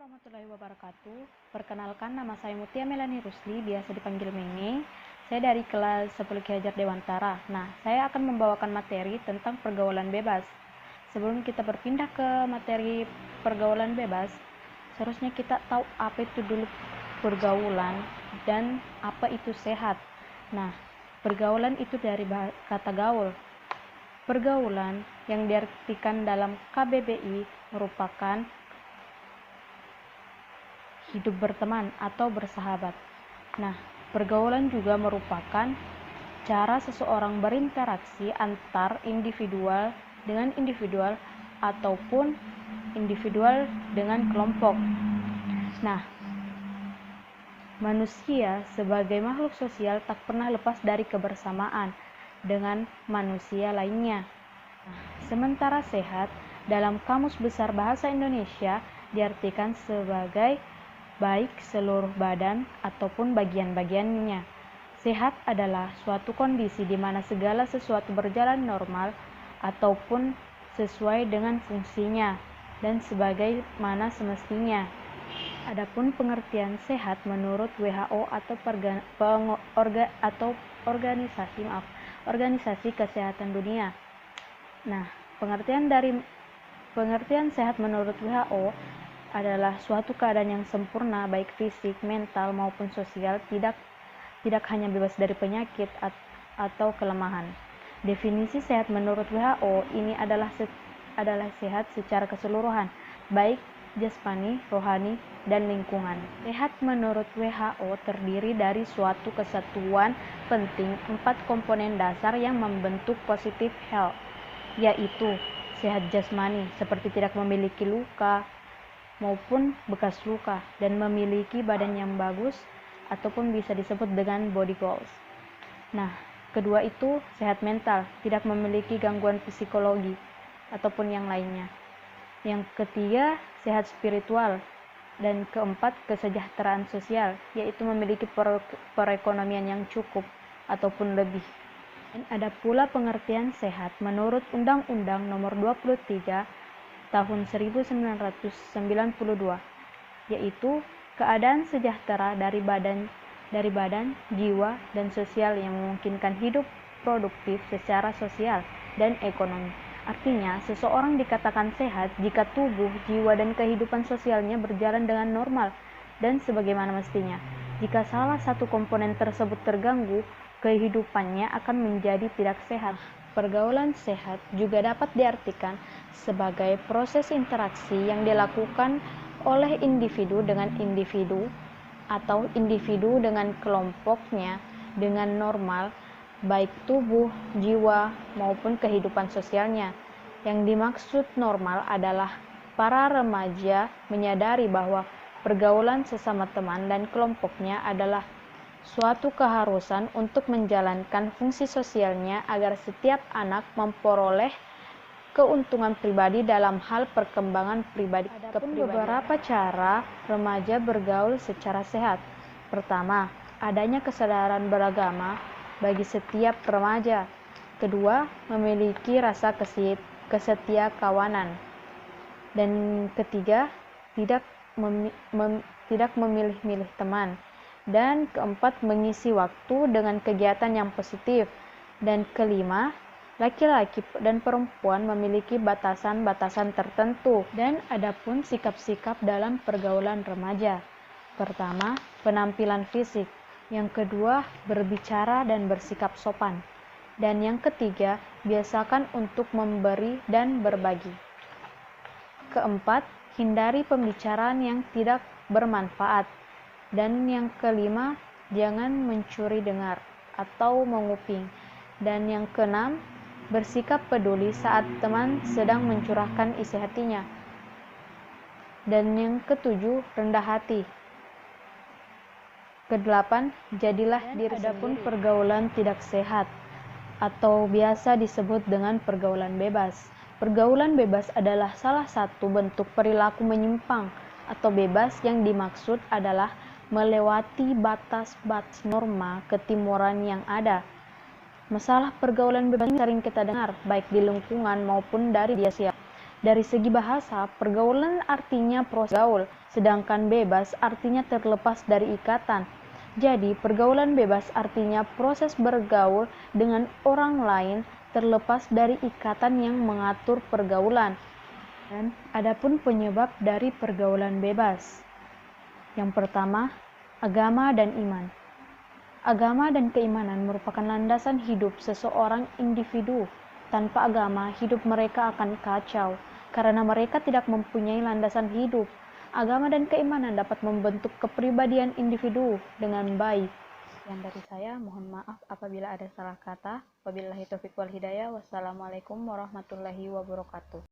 warahmatullahi wabarakatuh. Perkenalkan, nama saya Mutia Melani Rusli, biasa dipanggil Meme. Saya dari kelas 10 Ki Hajar Dewantara. Nah, saya akan membawakan materi tentang pergaulan bebas. Sebelum kita berpindah ke materi pergaulan bebas, seharusnya kita tahu apa itu dulu pergaulan dan apa itu sehat. Nah, pergaulan itu dari kata gaul. Pergaulan yang diartikan dalam KBBI merupakan hidup berteman atau bersahabat. Nah, pergaulan juga merupakan cara seseorang berinteraksi antar individual dengan individual ataupun individual dengan kelompok. Nah, manusia sebagai makhluk sosial tak pernah lepas dari kebersamaan dengan manusia lainnya. Nah, sementara sehat dalam Kamus Besar Bahasa Indonesia diartikan sebagai baik seluruh badan ataupun bagian-bagiannya. Sehat adalah suatu kondisi di mana segala sesuatu berjalan normal ataupun sesuai dengan fungsinya dan sebagaimana semestinya. Adapun pengertian sehat menurut WHO atau Organisasi Kesehatan Dunia. Nah, pengertian sehat menurut WHO adalah suatu keadaan yang sempurna baik fisik, mental maupun sosial, tidak hanya bebas dari penyakit atau kelemahan. Definisi sehat menurut WHO ini adalah sehat secara keseluruhan, baik jasmani, rohani, dan lingkungan. Sehat menurut WHO terdiri dari suatu kesatuan penting 4 komponen dasar yang membentuk positive health, yaitu sehat jasmani seperti tidak memiliki luka maupun bekas luka dan memiliki badan yang bagus ataupun bisa disebut dengan body goals. Nah, kedua itu sehat mental, tidak memiliki gangguan psikologi ataupun yang lainnya. Yang ketiga sehat spiritual, dan keempat kesejahteraan sosial, yaitu memiliki perekonomian yang cukup ataupun lebih. Dan ada pula pengertian sehat menurut Undang-Undang Nomor 23 Tahun 1992, yaitu keadaan sejahtera dari badan, jiwa, dan sosial yang memungkinkan hidup produktif secara sosial dan ekonomi. Artinya, seseorang dikatakan sehat jika tubuh, jiwa, dan kehidupan sosialnya berjalan dengan normal dan sebagaimana mestinya. Jika salah satu komponen tersebut terganggu, kehidupannya akan menjadi tidak sehat. Pergaulan sehat juga dapat diartikan sebagai proses interaksi yang dilakukan oleh individu dengan individu atau individu dengan kelompoknya dengan normal, baik tubuh, jiwa, maupun kehidupan sosialnya. Yang dimaksud normal adalah para remaja menyadari bahwa pergaulan sesama teman dan kelompoknya adalah suatu keharusan untuk menjalankan fungsi sosialnya agar setiap anak memperoleh keuntungan pribadi dalam hal perkembangan pribadi. Adapun beberapa cara remaja bergaul secara sehat. Pertama, adanya kesadaran beragama bagi setiap remaja. Kedua, memiliki rasa kesetiakawanan. Dan ketiga, tidak memilih-milih teman. Dan keempat, mengisi waktu dengan kegiatan yang positif. Dan kelima, laki-laki dan perempuan memiliki batasan-batasan tertentu. Dan adapun sikap-sikap dalam pergaulan remaja. Pertama, penampilan fisik. Yang kedua, berbicara dan bersikap sopan. Dan yang ketiga, biasakan untuk memberi dan berbagi. Keempat, hindari pembicaraan yang tidak bermanfaat. Dan yang kelima, jangan mencuri dengar atau menguping. Dan yang keenam, bersikap peduli saat teman sedang mencurahkan isi hatinya. Dan yang ketujuh, rendah hati. Kedelapan, jadilah diri sendiri. Adapun pergaulan tidak sehat atau biasa disebut dengan pergaulan bebas. Pergaulan bebas adalah salah satu bentuk perilaku menyimpang atau bebas yang dimaksud adalah melewati batas-batas norma ketimuran yang ada. Masalah pergaulan bebas sering kita dengar, baik di lingkungan maupun dari dia sosial. Dari segi bahasa, pergaulan artinya proses gaul, sedangkan bebas artinya terlepas dari ikatan. Jadi, pergaulan bebas artinya proses bergaul dengan orang lain terlepas dari ikatan yang mengatur pergaulan. Dan adapun penyebab dari pergaulan bebas. Yang pertama, agama dan iman. Agama dan keimanan merupakan landasan hidup seseorang individu. Tanpa agama, hidup mereka akan kacau, karena mereka tidak mempunyai landasan hidup. Agama dan keimanan dapat membentuk kepribadian individu dengan baik. Yang dari saya, mohon maaf apabila ada salah kata. Wabillahi taufiq wal hidayah. Wassalamualaikum warahmatullahi wabarakatuh.